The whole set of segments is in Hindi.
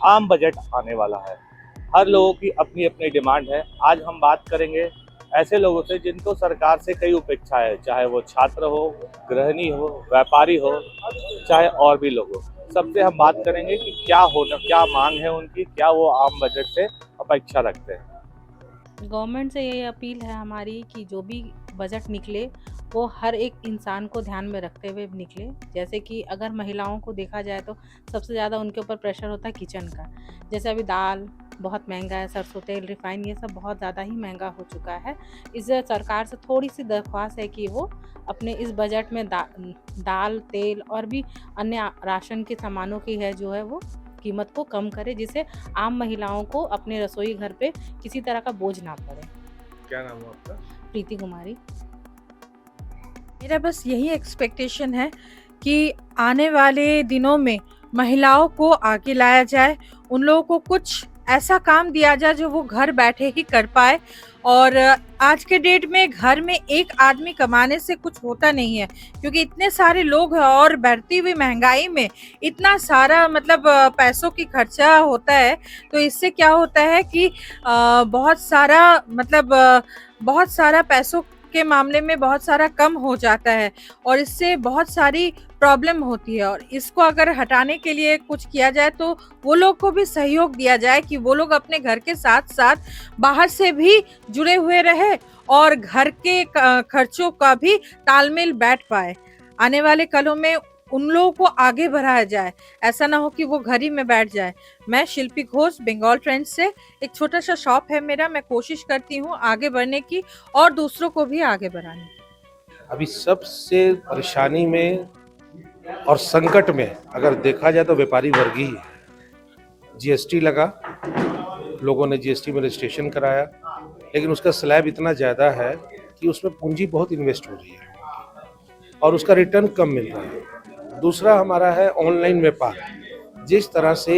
आम बजट आने वाला है। हर लोगों की अपनी अपनी डिमांड है। आज हम बात करेंगे ऐसे लोगों से जिनको सरकार से कई अपेक्षा है, चाहे वो छात्र हो, गृहिणी हो, व्यापारी हो, चाहे और भी लोग हो। सबसे हम बात करेंगे कि क्या मांग है उनकी, क्या वो आम बजट से अपेक्षा रखते हैं। गवर्नमेंट से यही अपील है हमारी कि जो भी बजट निकले वो हर एक इंसान को ध्यान में रखते हुए निकले। जैसे कि अगर महिलाओं को देखा जाए तो सबसे ज़्यादा उनके ऊपर प्रेशर होता है किचन का। जैसे अभी दाल बहुत महंगा है, सरसों तेल, रिफाइन, ये सब बहुत ज़्यादा ही महंगा हो चुका है। इस सरकार से थोड़ी सी दरख्वास्त है कि वो अपने इस बजट में दाल, तेल और भी अन्य राशन के सामानों की जो है वो कीमत को कम करे, जिससे आम महिलाओं को अपने रसोई घर पे किसी तरह का बोझ ना पड़े। क्या नाम है आपका? प्रीति कुमारी। मेरा बस यही एक्सपेक्टेशन है कि आने वाले दिनों में महिलाओं को आगे लाया जाए, उन लोगों को कुछ ऐसा काम दिया जाए जो वो घर बैठे ही कर पाए। और आज के डेट में घर में एक आदमी कमाने से कुछ होता नहीं है, क्योंकि इतने सारे लोग हैं और बढ़ती हुई महंगाई में इतना सारा पैसों की खर्चा होता है। तो इससे क्या होता है कि बहुत सारा पैसों के मामले में बहुत सारा कम हो जाता है और इससे बहुत सारी प्रॉब्लम होती है। और इसको अगर हटाने के लिए कुछ किया जाए तो वो लोग को भी सहयोग दिया जाए कि वो लोग अपने घर के साथ साथ बाहर से भी जुड़े हुए रहे और घर के खर्चों का भी तालमेल बैठ पाए। आने वाले कलों में उन लोगों को आगे बढ़ाया जाए, ऐसा ना हो कि वो घर ही में बैठ जाए। मैं शिल्पी घोष, बंगाल ट्रेंड्स से, एक छोटा सा शॉप है मेरा। मैं कोशिश करती हूँ आगे बढ़ने की और दूसरों को भी आगे बढ़ाने की। अभी सबसे परेशानी में और संकट में अगर देखा जाए तो व्यापारी वर्ग ही है। जीएसटी लगा, लोगों ने जीएसटी में रजिस्ट्रेशन कराया, लेकिन उसका स्लैब इतना ज़्यादा है कि उसमें पूंजी बहुत इन्वेस्ट हो रही है और उसका रिटर्न कम मिल रहा है। दूसरा हमारा है ऑनलाइन व्यापार। जिस तरह से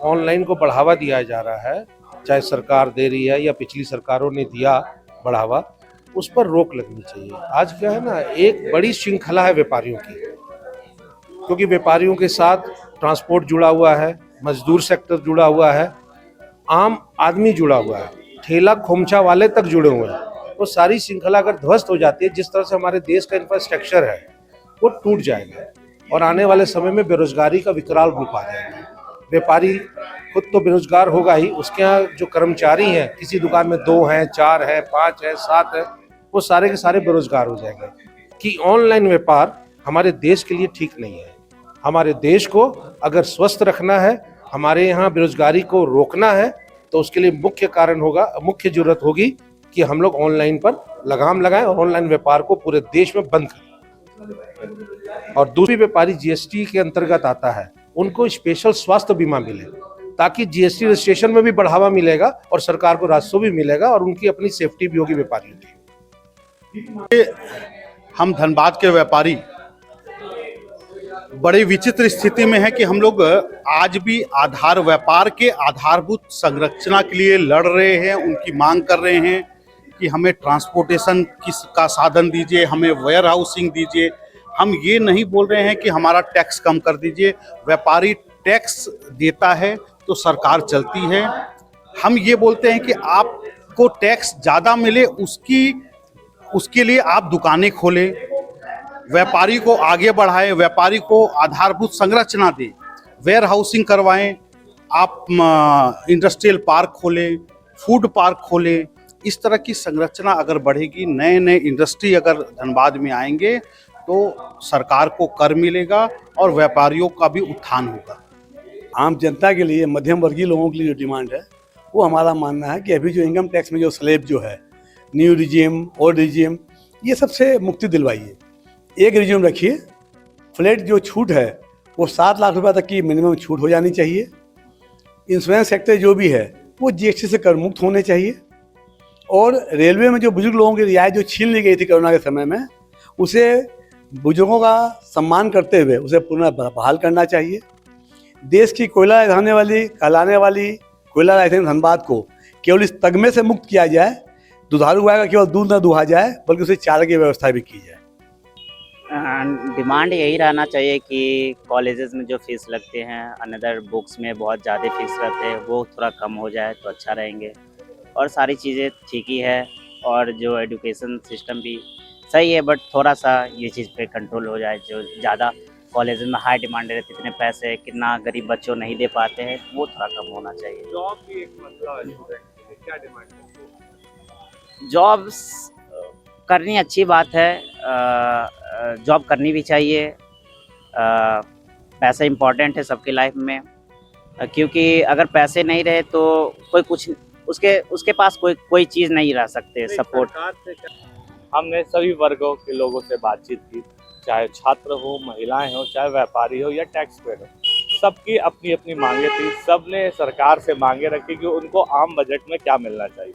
ऑनलाइन को बढ़ावा दिया जा रहा है, चाहे सरकार दे रही है या पिछली सरकारों ने दिया बढ़ावा, उस पर रोक लगनी चाहिए। आज क्या है ना, एक बड़ी श्रृंखला है व्यापारियों की, क्योंकि व्यापारियों के साथ ट्रांसपोर्ट जुड़ा हुआ है, मजदूर सेक्टर जुड़ा हुआ है, आम आदमी जुड़ा हुआ है, ठेला खोमचा वाले तक जुड़े हुए हैं। वो सारी श्रृंखला अगर ध्वस्त हो जाती है, जिस तरह से हमारे देश का इंफ्रास्ट्रक्चर है वो टूट जाएगा और आने वाले समय में बेरोजगारी का विकराल रूप आ जाएगा। व्यापारी खुद तो बेरोजगार होगा ही, उसके यहाँ जो कर्मचारी हैं, किसी दुकान में 2 हैं, 4 हैं, 5 हैं, 7 हैं, वो सारे के सारे बेरोजगार हो जाएंगे। कि ऑनलाइन व्यापार हमारे देश के लिए ठीक नहीं है। हमारे देश को अगर स्वस्थ रखना है, हमारे यहाँ बेरोजगारी को रोकना है, तो उसके लिए मुख्य जरूरत होगी कि हम लोग ऑनलाइन पर लगाम लगाएं और ऑनलाइन व्यापार को पूरे देश में बंद करें। और दूसरी व्यापारी जीएसटी के अंतर्गत आता है, उनको स्पेशल स्वास्थ्य बीमा मिले, ताकि जीएसटी रजिस्ट्रेशन में भी बढ़ावा मिलेगा और सरकार को राजस्व भी मिलेगा और उनकी अपनी सेफ्टी भी होगी व्यापारियों की। हम धनबाद के व्यापारी बड़ी विचित्र स्थिति में है कि हम लोग आज भी व्यापार के आधारभूत संरचना के लिए लड़ रहे हैं, उनकी मांग कर रहे हैं कि हमें ट्रांसपोर्टेशन का साधन दीजिए, हमें वेयर हाउसिंग दीजिए। हम ये नहीं बोल रहे हैं कि हमारा टैक्स कम कर दीजिए। व्यापारी टैक्स देता है तो सरकार चलती है। हम ये बोलते हैं कि आपको टैक्स ज़्यादा मिले, उसके लिए आप दुकानें खोलें, व्यापारी को आगे बढ़ाएं, व्यापारी को आधारभूत संरचना दें, वेयर हाउसिंग करवाएं, आप इंडस्ट्रियल पार्क खोलें, फूड पार्क खोलें। इस तरह की संरचना अगर बढ़ेगी, नए नए इंडस्ट्री अगर धनबाद में आएंगे तो सरकार को कर मिलेगा और व्यापारियों का भी उत्थान होगा। आम जनता के लिए, मध्यम वर्गीय लोगों के लिए जो डिमांड है, वो हमारा मानना है कि अभी जो इनकम टैक्स में जो स्लैब जो है, न्यू रिजीम, ओल्ड रिजीम, ये सबसे मुक्ति दिलवाइए। एक रिजीम रखिए, फ्लैट जो छूट है वो 7 लाख रुपए तक की मिनिमम छूट हो जानी चाहिए। इंश्योरेंस सेक्टर जो भी है वो जीएसटी से कर मुक्त होने चाहिए। और रेलवे में जो बुजुर्ग लोगों की रियायत जो छीन ली गई थी कोरोना के समय में, उसे बुजुर्गों का सम्मान करते हुए उसे पुनः बहाल करना चाहिए। देश की कोयला कहलाने वाली कोयला राजधानी धनबाद को केवल इस तगमे से मुक्त किया जाए। दुधारू गाय का केवल दूध न दुहा जाए, बल्कि उसे चारे की व्यवस्था भी की जाए। डिमांड यही रहना चाहिए कि कॉलेजेस में जो फीस लगते हैं अनदर बुक्स में बहुत ज़्यादा फीस रहते हैं, वो थोड़ा कम हो जाए तो अच्छा रहेंगे। और सारी चीज़ें ठीक ही है और जो एजुकेशन सिस्टम भी सही है, बट थोड़ा सा ये चीज़ पे कंट्रोल हो जाए। जो ज़्यादा कॉलेज में हाई डिमांड रहती है, इतने पैसे कितना गरीब बच्चों नहीं दे पाते हैं, वो थोड़ा कम होना चाहिए। जॉब भी एक मसला है स्टूडेंट के लिए, क्या डिमांड करते हैं? जॉब्स करनी अच्छी बात है, जॉब करनी भी चाहिए। पैसा इम्पोर्टेंट है सबकी लाइफ में, क्योंकि अगर पैसे नहीं रहे तो कोई कुछ उसके पास कोई चीज़ नहीं रह सकते सपोर्ट। सरकार से हमने सभी वर्गों के लोगों से बातचीत की, चाहे छात्र हो, महिलाएं हो, चाहे व्यापारी हो या टैक्स पेयर हो, सबकी अपनी अपनी मांगे थी। सबने सरकार से मांगे रखी कि उनको आम बजट में क्या मिलना चाहिए।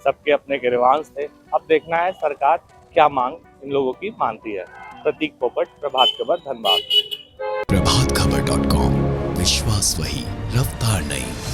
सबके अपने गिरवांश थे। अब देखना है सरकार क्या मांग इन लोगों की मानती है। प्रतीक पोपट, प्रभात खबर, धनबाद। प्रभातखबर.com, विश्वास वही, रफ्तार नहीं।